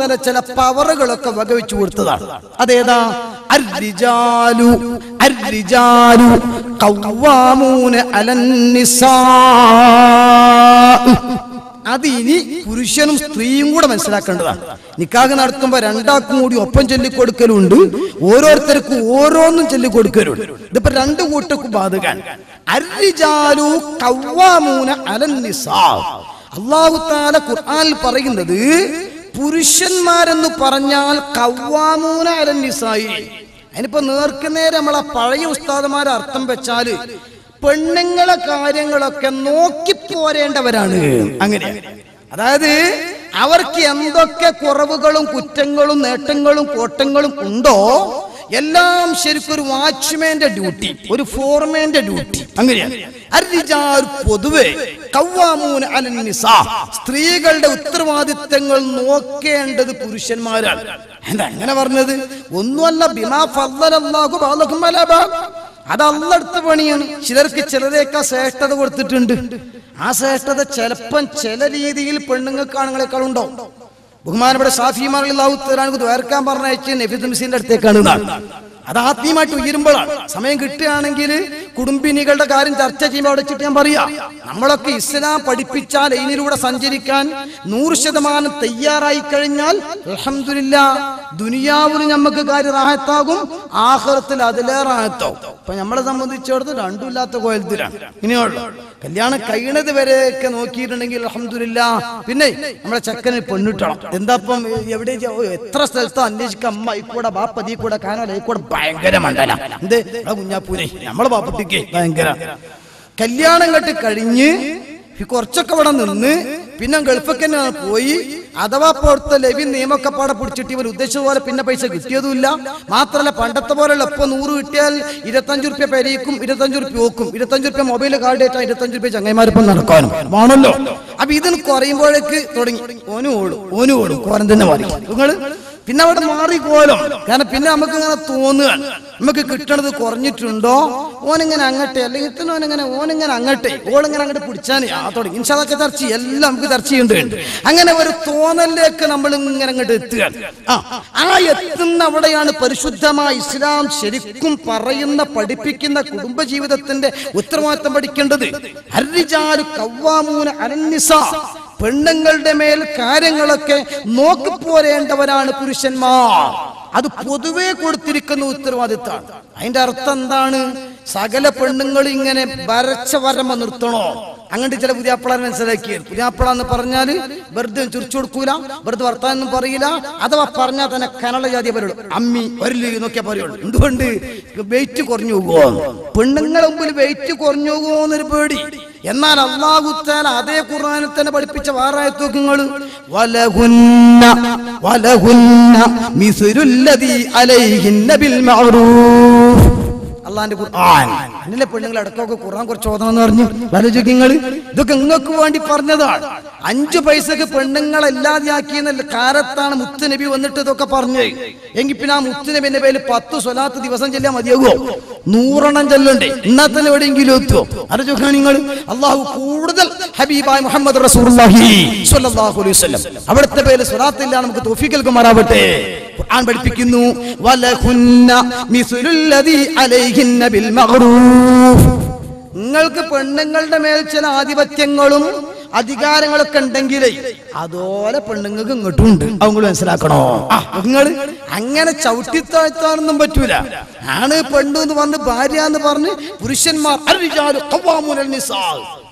തആല ചില പവറുകളൊക്കെ വകവെച്ചു കൊടുത്തതാണ്. അതേതാ? അർരിജാലു ഖവ്വാമൂന അലൻ നിസാ. അതിനി പുരുഷനും സ്ത്രീയും കൂടെ മനസ്സിലാക്കേണ്ടതാണ്. നിക്കാഹ് നടത്തുമ്പോ രണ്ടാക്കും കൂടി ഒപ്പം ചൊല്ലിക്കൊടുക്കലുണ്ട്, ഓരോരുത്തർക്കും ഓരോന്നും ചൊല്ലിക്കൊടുക്കലുണ്ട്. ഇതിപ്പോ രണ്ടു കൂട്ടർക്കും ബാധകാണ്. അർരിജാലു ഖവ്വാമൂന അലൻ നിസാ. അല്ലാഹു തആല ഖുർആനിൽ പറയുന്നത് പുരുഷന്മാരെന്ന് പറഞ്ഞാൽ ഖവ്വാമൂന അലൻ നിസായി. അതിനിപ്പോ നേർക്കുനേരെ നമ്മളെ പഴയ ഉസ്താദുമാരെ അർത്ഥം വെച്ചാല് പെണ്ണുങ്ങളെ കാര്യങ്ങളൊക്കെ നോക്കിപ്പോരേണ്ടവരാണ്. അങ്ങനെ അതായത് അവർക്ക് എന്തൊക്കെ കുറവുകളും കുറ്റങ്ങളും നേട്ടങ്ങളും കോട്ടങ്ങളും ഉണ്ടോ എല്ലാം ശരിക്കും ഒരു വാച്ച്മാന്റെ ഡ്യൂട്ടി, ഒരു ഫോർമാന്റെ ഡ്യൂട്ടി. അങ്ങനെയാണ് അർരിജാൽ പൊതുവെ ഖവ്വാമൂന അലൻ നിസാ, സ്ത്രീകളുടെ ഉത്തരവാദിത്തങ്ങൾ നോക്കേണ്ടത് പുരുഷന്മാരാണ്. എന്താ അങ്ങനെ പറഞ്ഞത്? ഒന്നുമല്ല, ബിമാ ഫദ്ദലല്ലാഹു ബഅദഹും അലാ ബഅദ്. അത് അള്ളടുത്ത പണിയാണ്. ചിലർക്ക് ചിലരേക്കാൾ ശ്രേഷ്ഠത കൊടുത്തിട്ടുണ്ട്. ആ ശ്രേഷ്ഠത ചിലപ്പം ചില രീതിയിൽ പെണ്ണുങ്ങൾക്ക് ആണുങ്ങളെക്കാൾ ഉണ്ടാവും. ബഹുമാനപ്പെട്ട ഷാഫി റളിയല്ലാഹു തആല ദ്വാരക്കാൻ പറഞ്ഞയച്ച് നബി തംസീന്റെ അടുത്തേക്കാണ്. അത് ആത്മീയമായിട്ട് ഉയരുമ്പോഴാണ്. സമയം കിട്ടുകയാണെങ്കിൽ കുടുംബിനികളുടെ കാര്യം ചർച്ച ചെയ്യുമ്പോൾ അവിടെ വെച്ചിട്ട് ഞാൻ പറയാം, നമ്മളൊക്കെ ഇസ്ലാം പഠിപ്പിച്ചാൽ ഇതിലൂടെ സഞ്ചരിക്കാൻ 100% തയ്യാറായി കഴിഞ്ഞാൽ അൽഹംദുലില്ലാഹ് ദുനിയാവിൽ നമുക്ക് കാര്യം റാഹത്താകും, ആഖിറത്തിൽ അതിലേറെ റാഹത്താകും. അപ്പൊ നമ്മളെ സംബന്ധിച്ചിടത്തോളം രണ്ടുമില്ലാത്ത കോലത്തിലാണ്. ഇനിയുള്ളൂ കല്യാണം കഴിയണത് വരെയൊക്കെ നോക്കിയിട്ടുണ്ടെങ്കിൽ അൽഹംദുലില്ലാഹ് പിന്നെ നമ്മളെ ചെക്കന് പെണ്ണിട്ടണം. എന്താപ്പം എവിടെ എത്ര സ്ഥലത്തോ അന്വേഷിക്കാം, അമ്മ ഇക്കൂടെ ബാപ്പതി കൂടെ കാനോല ഇക്കൂടെ ഭയങ്കര മണ്ഡല. എന്ത് കുഞ്ഞാപ്പൂനെ നമ്മളെ ബാപ്പട്ടിക്ക് ഭയങ്കര. കല്യാണം കെട്ട് കഴിഞ്ഞ് കുറച്ചൊക്കെ ഇവിടെ നിന്ന് പിന്നെ ഗൾഫൊക്കെ പോയി, അഥവാ പുറത്തെ ലവി നിയമൊക്കെ പാടെ പിടിച്ചിട്ട് ഇവർ ഉദ്ദേശിച്ച പോലെ പിന്നെ പൈസ കിട്ടിയതുമില്ല. മാത്രമല്ല പണ്ടത്തെ പോലെയുള്ള ഇപ്പൊ 100 കിട്ടിയാൽ 25 റുപ്യ പെരയിക്കും, 25 റുപ്യ ഓക്കും, 25 റുപ്യ മൊബൈൽ കാർഡ് ഏറ്റാ 25 റുപ്യ ചങ്ങന്മാരിപ്പം നടക്കാനും ആണല്ലോ. അപ്പൊ ഇതിന് കുറയുമ്പോഴേക്ക് തുടങ്ങി ഓനും ഓടും കോരം തന്നെ മാറി നിങ്ങള്. പിന്നെ അവിടെ മാറിക്കോലോ. കാരണം പിന്നെ നമുക്ക് ഇങ്ങനെ തോന്നുകയാണ്, നമുക്ക് കിട്ടണത് കുറഞ്ഞിട്ടുണ്ടോ, ഓനിങ്ങനെ അങ്ങട്ടെ അല്ലെങ്കിൽ ഓനിങ്ങനെ അങ്ങട്ടെ, ഓളിങ്ങനെ അങ്ങോട്ട് പിടിച്ചാൽ തുടങ്ങി. ഇൻഷാല്ലൊക്കെ ചർച്ച എല്ലാം നമുക്ക് ചർച്ച ചെയ്യേണ്ടതുണ്ട്. അങ്ങനെ ഒരു തോന്നലിലേക്ക് നമ്മൾ ഇങ്ങനെ അങ്ങോട്ട് എത്തുകയാണ്. ആ എത്തുന്ന അവിടെയാണ് പരിശുദ്ധമായ ഇസ്ലാം ശരിക്കും പറയുന്ന പഠിപ്പിക്കുന്ന കുടുംബജീവിതത്തിന്റെ ഉത്തരവാദിത്തം പഠിക്കേണ്ടത്. അർരിജാലു ഖവ്വാമൂന അലൻ നിസാ, പെണ്ണുങ്ങളുടെ മേൽ കാര്യങ്ങളൊക്കെ നോക്കിപ്പോരേണ്ടവരാണ് പുരുഷന്മാർ. അത് പൊതുവെ കൊടുത്തിരിക്കുന്ന ഉത്തരവാദിത്തമാണ്. അതിന്റെ അർത്ഥം എന്താണ്? സകല പെണ്ണുങ്ങൾ ഇങ്ങനെ വരച്ച വരമ നിർത്തണോ? അങ്ങോട്ട് ചില പുതിയാപ്പിളാർ മനസ്സിലാക്കിയത്. പുതിയാപ്പിള എന്ന് പറഞ്ഞാല് വെറുതെ ചിരിച്ചു കൊടുക്കൂല, വെറുതെ വർത്താനം പറയില്ല, അഥവാ പറഞ്ഞാൽ തന്നെ കനള ജാതി പറയുള്ളൂ, അമ്മി വരല് എന്നൊക്കെ പറയുള്ളൂ. എന്തുകൊണ്ട്? വെയിറ്റ് കുറഞ്ഞു പോകുമോ, പെണ്ണുങ്ങളെ മുമ്പിൽ വെയിറ്റ് കുറഞ്ഞു പോകുമോ എന്നൊരു പേടി. എന്നാൽ അല്ലാഹു തആല അതേ ഖുർആനിൽ തന്നെ പഠിപ്പിച്ച വാറായത്തുകൾ വലഹുന്ന മിസ്ലുല്ലദീ അലൈഹിന്ന ബിൽ മഅറൂഫ്. അള്ളാന്റെ ഖുർആൻ അന്നിലെ പെണ്ണുങ്ങൾ അടക്കമൊക്കെ ഖുർആൻ കുറച്ച് ഓതണം എന്ന് പറഞ്ഞു. ആലോചിക്കുക, ഇതൊക്കെ നിങ്ങൾക്ക് വേണ്ടി പറഞ്ഞതാണ്. 5 പൈസക്ക് പെണ്ണുങ്ങളല്ലാതെയാക്കിയെന്ന കാലത്താണ് മുത്തുനബി വന്നിട്ട് ഇതൊക്കെ പറഞ്ഞു. എങ്കിൽ പിന്നെ ആ മുത്തുനബിന്റെ പേരിൽ 10 സ്വലാത്ത് ദിവസം ചെല്ലാൻ മതിയാകുമോ? 100 ചെല്ലണ്ടേ? എന്നാൽ തന്നെ എവിടെയെങ്കിലും എത്തുമോ? ആലോചിക്കുക നിങ്ങൾ. അള്ളാഹു കൂടുതൽ ഹബീബായ മുഹമ്മദ് റസൂലുള്ളാഹി സ്വല്ലല്ലാഹു അലൈഹി വസല്ലം അവിടുത്തെ പേരിൽ സ്വലാത്ത് ഇല്ല. നമുക്ക് തൗഫീഖ് നൽകുമാറാവട്ടെ. ഖുർആൻ പഠിപ്പിക്കുന്നു വലഹുന്ന മിസ്ലുല്ലദീ അലൈഹിന്ന ബിൽ മഅറൂഫ്. നിങ്ങൾക്ക് പെണ്ണുങ്ങളുടെ മേൽ ചില ആധിപത്യങ്ങളും അധികാരങ്ങളൊക്കെ ഉണ്ടെങ്കിലേ അതുപോലെ പെണ്ണുങ്ങൾക്ക് ഇങ്ങോട്ടും ഉണ്ട്. അവങ്ങൾ മനസ്സിലാക്കണോ? നിങ്ങൾ അങ്ങനെ ചവിട്ടിത്താഴ്ത്താനൊന്നും പറ്റൂല. ആണ് പെണ്ണു എന്ന് പറഞ്ഞ് ഭാര്യ എന്ന് പറഞ്ഞ് പുരുഷന്മാർ അർരിജാലു ഖവ്വാമൂന അലൻ നിസാ.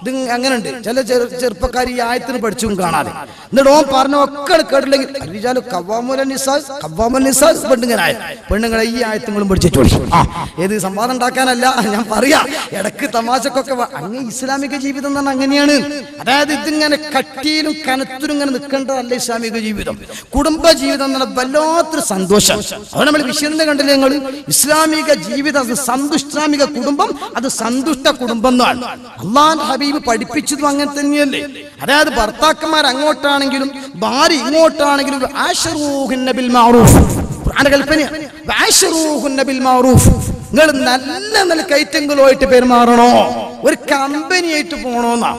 ഇത് അങ്ങനെ ഉണ്ട്. ചില ചെറുപ്പക്കാർ ഈ ആയത്തിന് പഠിച്ചും കാണാതെ എന്നിട്ട് ഓൻ പറഞ്ഞ ഒക്കെ കേട്ടില്ലെങ്കിൽ അർരിജാലു ഖവ്വാമൂന അലൻ നിസാ, ഖവ്വാമൂന നിസാ പെണ്ണുങ്ങളായ പെണ്ണുങ്ങളെ ഈ ആയത്തുകളും പഠിച്ചിട്ടോളി. ഏത് സംവാദം ഉണ്ടാക്കാനല്ല ഞാൻ പറയാ, ഇടക്ക് തമാശക്കൊക്കെ. അങ്ങനെ ഇസ്ലാമിക ജീവിതം എന്ന് പറഞ്ഞാൽ അങ്ങനെയാണ്. അതായത് ഇതിങ്ങനെ കട്ടിയിലും കനത്തിലും ഇങ്ങനെ നിൽക്കേണ്ടതല്ല ഇസ്ലാമിക ജീവിതം. കുടുംബ ജീവിതം എന്ന് പറഞ്ഞാൽ വല്ലാത്തൊരു സന്തോഷം. അത് നമ്മൾ വിഷയം കണ്ടില്ലേ നിങ്ങൾ? ഇസ്ലാമിക ജീവിതം അത് സന്തുഷ്ടാമിക കുടുംബം, അത് സന്തുഷ്ട കുടുംബം എന്നാണ് അല്ലാഹുവിന്റെ ഹബീബ് പഠിപ്പിച്ചതും അങ്ങനെ തന്നെയല്ലേ. അതായത് ഭർത്താക്കന്മാർ അങ്ങോട്ടാണെങ്കിലും ഭാര്യ ഇങ്ങോട്ടാണെങ്കിലും ആശിറൂഹുന്ന ബിൽ മഅറൂഫ്. ഖുർആന്റെ കൽപ്പന ആശിറൂഹുന്ന ബിൽ മഅറൂഫ്. നിങ്ങൾ നല്ല നല്ല കയറ്റങ്ങളുമായിട്ട് പെരുമാറണോ? ഒരു കമ്പനിയായിട്ട് പോണോന്നാ,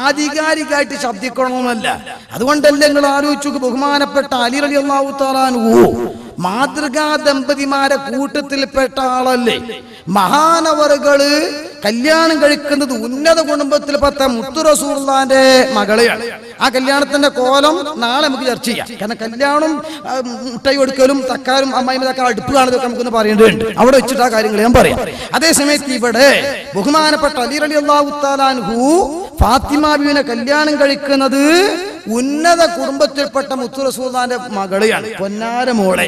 ആധികാരികമായിട്ട് ശബ്ദിക്കണമെന്നല്ല. അതുകൊണ്ടല്ലേ നിങ്ങൾ ആലോചിച്ചു, ബഹുമാനപ്പെട്ട അലി റളിയല്ലാഹു തആല അൻഹു മാതൃകാ ദമ്പതിമാരെ കൂട്ടത്തിൽപ്പെട്ട ആളല്ലേ. മഹാനവറുകള് കല്യാണം കഴിക്കുന്നത് ഉന്നത കുടുംബത്തിൽപ്പെട്ട മുത്തു റസൂലുള്ളാഹിന്റെ മകളെയാണ്. ആ കല്യാണത്തിന്റെ കോലം നാളെ നമുക്ക് ചർച്ച ചെയ്യാം. കാരണം കല്യാണം മുട്ടായി കൊടുക്കലും തക്കാരും അമ്മായിയും തക്കാർ അടുപ്പ് കാണുന്നതൊക്കെ നമുക്കൊന്ന് പറയേണ്ടതുണ്ട്. അവിടെ വെച്ചിട്ട് ആ കാര്യങ്ങൾ ഞാൻ പറയാം. അതേസമയത്ത് ഇവിടെ ബഹുമാനപ്പെട്ട അലി റളിയല്ലാഹു തആല അൻഹു ഫാത്തിമ ബീവിനെ കല്യാണം കഴിക്കുന്നത് ഉന്നത കുടുംബത്തിൽപ്പെട്ട മുത്തു റസൂലുള്ളാഹിന്റെ മകളെയാണ്, പൊന്നാര മോളെ.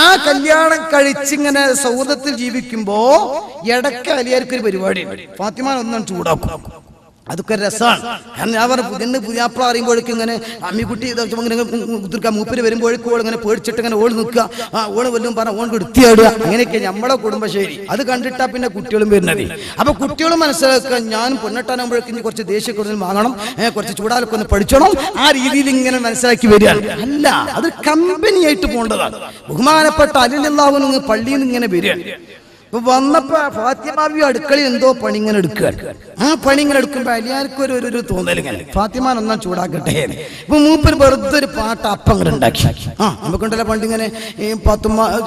ആ കല്യാണം കഴിച്ചിങ്ങനെ സൗദത്തിൽ ജീവിക്കുമ്പോ ഇടയ്ക്ക് അലിയാർക്കൊരു പരിപാടിയുണ്ട്. ഫാത്തിമാൻ ഒന്നും ചൂടാക്കും. അതൊക്കെ രസമാണ്. കാരണം ഞാൻ പറഞ്ഞു, പുതിയാപ്പിള അറിയുമ്പോഴേക്കും ഇങ്ങനെ അമ്മിക്കുട്ടി ഇങ്ങനെ കുതിർക്കുക, മൂപ്പര് വരുമ്പോഴേക്കും ഓൾ ഇങ്ങനെ പേടിച്ചിട്ട് ഇങ്ങനെ ഓൾ നിൽക്കുക, ഓള് വല്ലതും പറഞ്ഞ ഓൺ എടുത്തിയാടുക, അങ്ങനെയൊക്കെ നമ്മളെ കുടുംബശൈലി. അത് കണ്ടിട്ടാ പിന്നെ കുട്ടികളും വരുന്നത്. അപ്പൊ കുട്ടികളും മനസ്സിലാക്കുക, ഞാൻ പൊന്നിട്ടാനാകുമ്പോഴേക്കും കുറച്ച് ദേഷ്യം കൂടുതൽ വാങ്ങണം, കുറച്ച് ചൂടാലൊക്കെ ഒന്ന് പഠിച്ചണം, ആ രീതിയിൽ ഇങ്ങനെ മനസ്സിലാക്കി വരികയാണ്. അല്ല, അത് കമ്പനിയായിട്ട് പോകേണ്ടതാണ്. ബഹുമാനപ്പെട്ട അലി റളിയല്ലാഹു അൻഹു പള്ളിയിൽ നിന്ന് ഇങ്ങനെ വരികയാണ്. അപ്പൊ വന്നപ്പോ ഫാത്തിമ ബീവി അടുക്കളയിൽ എന്തോ പണി ഇങ്ങനെ എടുക്കുകയാണ്. ആ പണി ഇങ്ങനെ എടുക്കുമ്പോ അലിയാർക്ക് ഒരു തോന്നലിങ്ങനെ, ഫാത്തിമാൻ ഒന്നാം ചൂടാക്കട്ടെ. ഇപ്പൊ മൂപ്പര് വെറുതെ ഒരു പാട്ട് അപ്പം അങ്ങനെ ഉണ്ടാക്കി. നമുക്കുണ്ടല്ലോ പണ്ട് ഇങ്ങനെ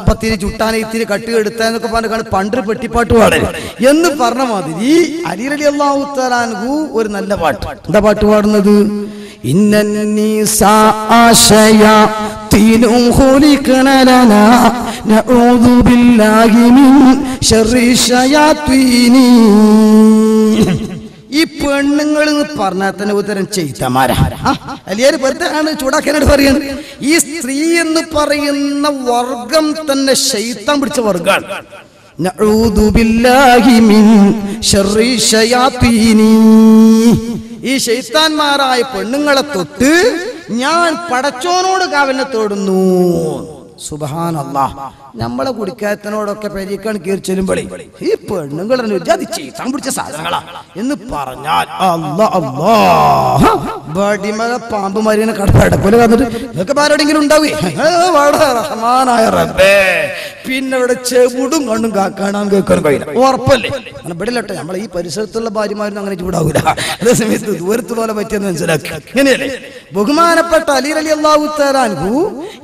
പത്തിരി ചുട്ടാനെ ഇത്തിരി കട്ടി എടുത്താന്നൊക്കെ പറഞ്ഞ പണ്ട് പെട്ടിപ്പാട്ട് പാടേ എന്ന് പറഞ്ഞ മാതിരി അലി റളിയല്ലാഹു തആല അൻഹു ഒരു നല്ല പാട്ട്. എന്താ പാട്ട് പാടുന്നത്? ഈ പെണ്ണുങ്ങൾ എന്ന് പറഞ്ഞാൽ തന്നെ ഉത്തരം ചെയ്തമാരാ. അലിയാർ വെറുതെ ആണ് ചൂടാക്കാനായിട്ട് പറയുന്നത്. ഈ സ്ത്രീ എന്ന് പറയുന്ന വർഗം തന്നെ ശൈത്താൻ പിടിച്ച വർഗാണ്. നഊദു ബില്ലാഹി മിൻ ശർരി ശയാത്തീനി. ഈ ശൈത്താന്മാരായ പെണ്ണുങ്ങളെ തൊട്ട് ഞാൻ പടച്ചോനോട് കാവലിനെ തേടുന്നു. സുബ്ഹാനല്ലാഹ്. നമ്മളെ കുടിക്കാത്തനോടൊക്കെ പെരിക്കാണ് കയറി ചെല്ലുമ്പോഴേ ഈ പെണ്ണുങ്ങൾ ചെയ്താൻ പിടിച്ച സാധനങ്ങളാ എന്ന് പറഞ്ഞാൽ ബടിമല പാമ്പ് മരിനെ കടപ്പടപ്പോലെ വന്നിട്ട് ഇതൊക്കെ ആരോടെങ്കിലും ഉണ്ടാവേ റഹ്മാനായ റബ്ബേ. പിന്നെ ഇവിടെ ചെവിടും കണ്ണും കാണാൻ കേൾക്കാൻ കഴിയില്ല, ഉറപ്പല്ലേ? അങ്ങനെ പെടില്ലട്ടെ, നമ്മളെ ഈ പരിസരത്തുള്ള ഭാര്യമാരൊന്നും അങ്ങനെ ചൂടാവൂല. അതേ സമയത്ത് ദൂരത്തുപോലെ പറ്റിയെന്ന് മനസ്സിലാക്കി. ഇങ്ങനെയല്ലേ ബഹുമാനപ്പെട്ട അലി റളിയല്ലാഹു തആല അൻഹു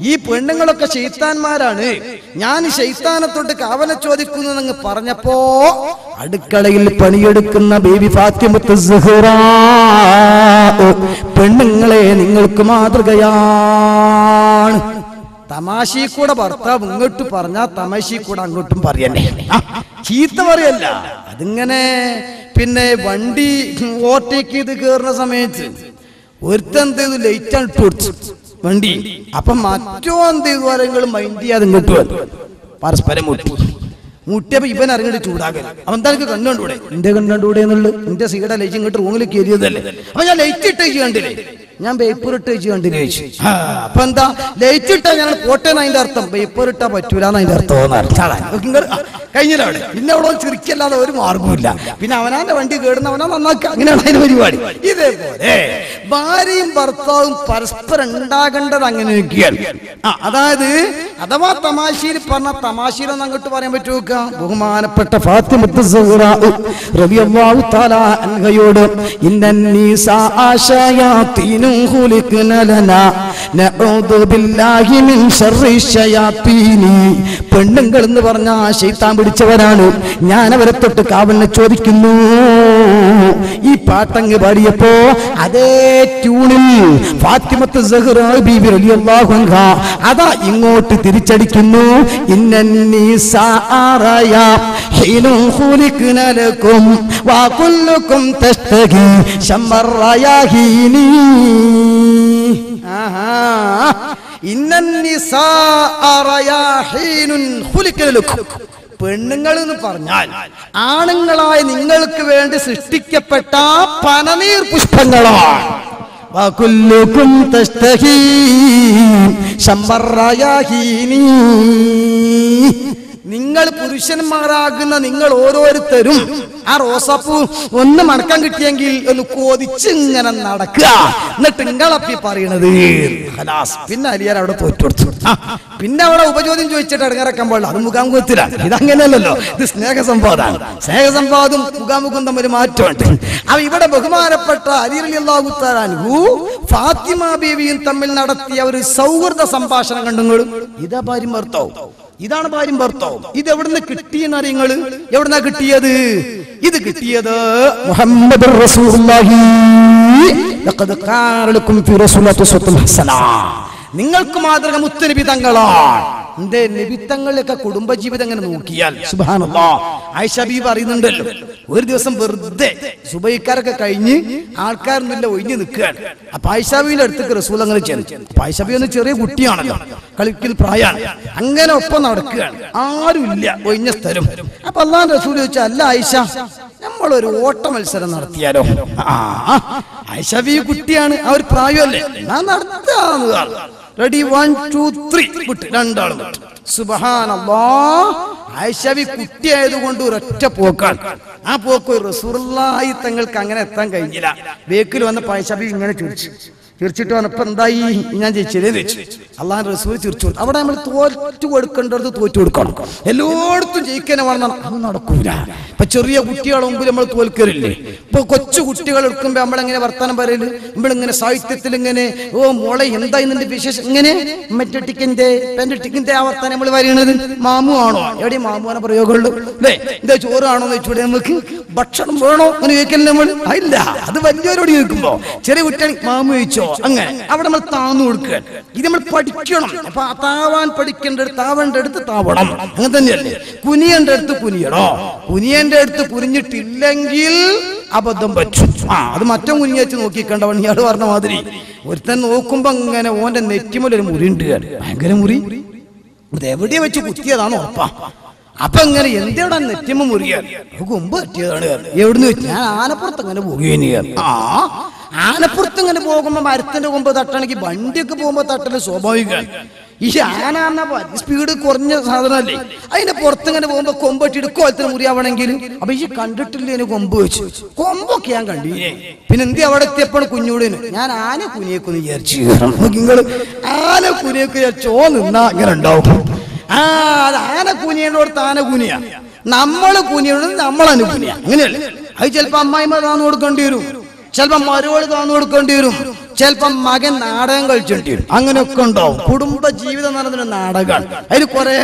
ഈ പെണ്ണുങ്ങളൊക്കെ ശൈത്താന്മാരാണ്, ഞാൻ ശൈത്താനെ തൊട്ട് കാവലെ ചോദിക്കുന്നു പറഞ്ഞപ്പോ അടുക്കളയിൽ പണിയെടുക്കുന്ന ബീബി ഫാത്തിമത്ത് സുഹ്റ, പെണ്ണുങ്ങളെ നിങ്ങൾക്ക് മാതൃകയാണ്. തമാശി കൂടെ ഭർത്താവ് ഇങ്ങോട്ട് പറഞ്ഞാ തമാശി കൂടെ അങ്ങോട്ടും പറയണ്ടേ, ചീത്ത പറയല്ല. അതിങ്ങനെ പിന്നെ വണ്ടി ഓവർടേക്ക് ചെയ്ത് കയറുന്ന സമയത്ത് ഒരുത്തെന്ത് ചെയ്തു, ലൈറ്റാണ് ഇട്ട് കൊടുത്തു വണ്ടി. അപ്പൊ മറ്റോ എന്ത് ചെയ്തു ആരെങ്കിലും മൈൻഡ് ചെയ്യാതെ ഇങ്ങോട്ട് വന്നു, പരസ്പരം മുട്ടിയപ്പോ ഇവൻ അറിഞ്ഞിട്ട് ചൂടാകൽ. അവൻ തനിക്ക് കണ്ടുകൂടെ, എന്റെ കണ്ടുകൂടെ എന്നുള്ളത്, എന്റെ സീയുടെ ലൈറ്റ് ഇങ്ങോട്ട് റൂമിൽ കയറിയതല്ലേ. അപ്പൊ ഞാൻ ലൈറ്റ് ഇട്ടേച്ച് കണ്ടില്ലേ, ഞാൻ പേപ്പർ ഇട്ടേച്ച് കണ്ടില്ലേ ചോദിച്ചു. അപ്പൊ എന്താ ലൈറ്റ് ഇട്ടാ ഞാൻ പോട്ടേന്ന് അതിന്റെ അർത്ഥം, പേപ്പർ ഇട്ടാ പറ്റൂലെന്ന് അതിന്റെ അർത്ഥം കഴിഞ്ഞില്ല അവിടെ. പിന്നെ അവിടെ ചിരിക്കല്ലാതെ ഒരു മാർഗമില്ല. പിന്നെ അവനാന്റെ വണ്ടി കേടുന്ന അവനാ നന്നാക്കുക, അങ്ങനെയാണ് അതിന്റെ പരിപാടി. ഇതേപോലെ ഭാര്യയും ഭർത്താവും പരസ്പരം ഉണ്ടാകേണ്ടത് അങ്ങനെയൊക്കെയാണ്. അതായത് അഥവാ തമാശയിൽ പറഞ്ഞ തമാശയിലൊന്നും അങ്ങോട്ട് പറയാൻ പറ്റുമോ? ബഹുമാനപ്പെട്ട ഫാത്തിമത്ത് സുഹ്റ റളിയല്ലാഹു തആല അൻഹയോട് ഇന്നന്നീസാ ആശയാതീനു ഖുലിഖന ലനാ നഊദു ബില്ലാഹി മിൻ ശർരി ശയാതീനി. പെണ്ണുങ്ങൾ എന്ന് പറഞ്ഞ ശൈത്താൻ പിടിച്ചവരാണ്, ഞാൻ അവരെ തൊട്ട് കാവലിനെ ചോദിക്കുന്നു. ഈ പാട്ടങ്ങ് പാടിയപ്പോ അതേ ട്യൂണിൽ ഫാത്തിമത്ത് സുഹ്റ ബീബി റളിയല്ലാഹു അൻഹ അതാ ഇങ്ങോട്ട് തിരിച്ചടിക്കുന്നു. ഇന്നന്നീസാ ആറയാ ഹീനു ഖുലിഖന ലക്കും വ കുല്ലുക്കും തസ്തഗി ശമറയാഹീനി. ഇന്നന്നീസാ ആറയാ ഹീനുൻ ഖുലിഖന ലക്കും. പെണ്ണുങ്ങൾ എന്ന് പറഞ്ഞാൽ ആണുങ്ങളായ നിങ്ങൾക്ക് വേണ്ടി സൃഷ്ടിക്കപ്പെട്ട പനനീർ പുഷ്പങ്ങളാണ്. വകുല്ലുകും തസ്തഹീ ശംബറയാഹീനി. നിങ്ങൾ പുരുഷന്മാരാകുന്ന നിങ്ങൾ ഓരോരുത്തരും ആ റോസാപ്പൂ ഒന്ന് മണക്കാൻ കിട്ടിയെങ്കിൽ ഒന്ന് കൊതിച്ച് ഇങ്ങനെ നടക്കുക. എന്നിട്ട് നിങ്ങളപ്പി പറയണത് പിന്നെ അലിയാർ അവിടെ തോറ്റുകൊടുത്തു. പിന്നെ അവിടെ ഉപചോദ്യം ചോദിച്ചിട്ട് ഇടങ്ങാറക്കാൻ പാടില്ല. അത് മുഖാമുഖത്തിലാണ്. ഇതങ്ങനെയല്ലല്ലോ. ഇത് സ്നേഹസംവാദമാണ്. സ്നേഹസംവാദം മുഖാമുഖം തമ്മിൽ മാറ്റമുണ്ട്. അപ്പൊ ഇവിടെ ബഹുമാനപ്പെട്ട അലി റളിയല്ലാഹു തആല അൻഹു ഫാത്തിമ ബീവിയും തമ്മിൽ നടത്തിയ ഒരു സൗഹൃദ സംഭാഷണം കണ്ടുങ്ങളും ഇതാ ഭാര്യയും ഭർത്താവും. ഇതാണ് ഭാര്യയും ഭർത്താവും. ഇത് എവിടുന്ന് കിട്ടിയെന്ന് അറിയങ്ങള്? എവിടുന്നാ കിട്ടിയത്? ഇത് കിട്ടിയത് മുഹമ്മദുർ റസൂലുള്ളാഹി ലഖദ് ഖാന ലക്കും ഫീ റസൂലില്ലാഹി ഉസ്വത്തുൻ ഹസന. നിങ്ങൾക്ക് മാതൃക മുത്തുനബി തങ്ങളാണ്. എന്റെ നബിത്തങ്ങളിലൊക്കെ കുടുംബജീവിതം അങ്ങനെ നോക്കിയാൽ സുബ്ഹാനല്ലാഹ്. ആയിഷ ബീവി പറയുന്നുണ്ടല്ലോ, ഒരു ദിവസം വെറുതെ സുബൈക്കാരൊക്കെ കഴിഞ്ഞ് ആൾക്കാരൊന്നുമില്ല, ഒഴിഞ്ഞു നിൽക്കുകയാണ്. അപ്പൊ ആയിഷ ബീവിന്റെ അടുത്തേക്ക് റസൂൽ അങ്ങനെ ചെന്നു. അപ്പൊ ആയിഷ ബീവി ഒന്ന് ചെറിയ കുട്ടിയാണല്ലോ, കളിക്കുന്ന പ്രായമാണ്. അങ്ങനെ ഒപ്പം നടക്കുകയാണ്, ആരുമില്ല, ഒഴിഞ്ഞ സ്ഥലം. അപ്പൊ അല്ലാഹുവിന്റെ റസൂൽ ചോദിച്ചു, അല്ല ആയിഷ, നമ്മളൊരു ഓട്ട മത്സരം നടത്തിയാലോ? ആയിഷ ബീവി കുട്ടിയാണ്, ആ ഒരു പ്രായമല്ലേ, ഞാൻ നടത്താന്ന്. റെഡി, 1 2 3 വിട്ട്, രണ്ടാളും വിട്ടു. സുബ്ഹാനല്ലാഹ്. ആയിഷ ബീവി കുട്ടിയായതുകൊണ്ട് ഒരൊറ്റ പോക്കാണ്. ആ പോക്ക് റസൂലുള്ളാഹി തങ്ങൾക്ക് അങ്ങനെ എത്താൻ കഴിഞ്ഞില്ല. ബേക്കിൽ വന്നപ്പോൾ ആയിഷ ബീവി ഇങ്ങനെ ചിരിച്ചിട്ട് വന്നപ്പോ എന്തായി, ഞാൻ ജയിച്ചില്ലേ വെച്ചു. അള്ളാഹുവിന്റെ റസൂൽ ചിരിച്ചു. അവിടെ നമ്മൾ തോറ്റു കൊടുക്കേണ്ടത് തോറ്റു കൊടുക്കണം, എല്ലായിടത്തും ജയിക്കാൻ വേണം. അത് നടക്കൂല. ഇപ്പൊ ചെറിയ കുട്ടികളെ മുമ്പിൽ നമ്മൾ തോൽക്കലില്ലേ? ഇപ്പൊ കൊച്ചു കുട്ടികൾ എടുക്കുമ്പോ നമ്മളെങ്ങനെ വർത്താനം പറയല്? നമ്മളിങ്ങനെ സാഹിത്യത്തിൽ ഇങ്ങനെ, ഓ മോളെ എന്തായി നിന്റെ വിശേഷം, ഇങ്ങനെ മറ്റേ ടിക്കിന്റെ പെന്റെ ആ വർത്താനം നമ്മൾ പറയണത്. മാമു ആണോ? എവിടെ മാമുവാന പ്രയോഗമുള്ളൂ അല്ലേ? എന്താ ചോറാണോ എന്ന് വെച്ചൂടെ? നമുക്ക് ഭക്ഷണം വേണോ എന്ന് ചോദിക്കല്ലേ നമ്മൾ? ഇല്ല, അത് വലിയവരോട് ചോദിക്കുമ്പോ ചെറിയ കുട്ടികൾ മാമു ചോദിച്ചോ, അങ്ങനെ അവിടെ നമ്മൾ താന്നു കൊടുക്കുക. ഇത് നമ്മൾ പഠിക്കണം. അപ്പൊ താവാൻ പഠിക്കേണ്ടടുത്ത് താവേണ്ട അടുത്ത് താവണം. അങ്ങനെ തന്നെയല്ലേ? കുനിയേണ്ട അടുത്ത് കുനിയണോ? കുനിയേണ്ട അടുത്ത് കുനിഞ്ഞിട്ടില്ലെങ്കിൽ അബദ്ധം പറ്റും. അത് മറ്റോ കുനിഞ്ഞ് വെച്ച് നോക്കിക്കണ്ടവൻ. ഇയാൾ പറഞ്ഞ മാതിരി ഒരുത്തൻ നോക്കുമ്പോ അങ്ങനെ ഓന്റെ നെറ്റിമൊരു മുറി ഉണ്ട്, ഭയങ്കര മുറി. ഇത് എവിടെ വെച്ച് കുത്തിയതാണോ ഉറപ്പാ. അപ്പൊ എങ്ങനെ എന്തെവിടെ നെറ്റിമ മുറിയാണ്? കൊമ്പ് പറ്റിയതാണ്. എവിടുന്ന് വെച്ച് ഞാൻ ആനപ്പുറത്ത് അങ്ങനെ പോകുകയാണ്. ആനപ്പുറത്ത് ഇങ്ങനെ പോകുമ്പോ മരത്തിന്റെ കൊമ്പ് തട്ടണമെങ്കിൽ വണ്ടിയൊക്കെ പോകുമ്പോ തട്ടല് സ്വാഭാവികമാണ്. ഈ ആന സ്പീഡ് കുറഞ്ഞ സാധനമല്ലേ, അതിന്റെ പുറത്തിങ്ങനെ പോകുമ്പോ കൊമ്പട്ടിട്ട് കോലത്തിന് മുറിയാവണമെങ്കിൽ. അപ്പൊ ഈ കണ്ടിട്ടില്ലേ കൊമ്പ് വെച്ച്? കൊമ്പൊക്കെ ഞാൻ കണ്ടില്ലേ. പിന്നെ എന്ത് അവിടെ എത്തിയപ്പോൾ കുഞ്ഞൂടിന് ഞാൻ ആന കുനിയേക്കൊന്ന് വിചാരിച്ചു. നിങ്ങള് ആന കുനിയൊക്കെ വിചാരിച്ചോ നിന്നാ അങ്ങനെ ഉണ്ടാവും. അത് ആന കുനിയേണ്ടോടത്ത് ആന കുനിയ, നമ്മള് കുനിയോട് നമ്മളനുകുനിയ, അങ്ങനെയല്ലേ? അത് ചിലപ്പോ അമ്മായിമ്മ താന്നു കൊടുക്കേണ്ടി വരും, ചിലപ്പോ മരുവോള് താന്നു കൊടുക്കേണ്ടി വരും, ചിലപ്പം മകൻ നാടകം കളിച്ചേണ്ടി വരും. അങ്ങനെയൊക്കെ ഉണ്ടാവും. കുടുംബ ജീവിതം എന്ന് പറയുന്നത് നാടകമാണ്. അതിൽ കുറെ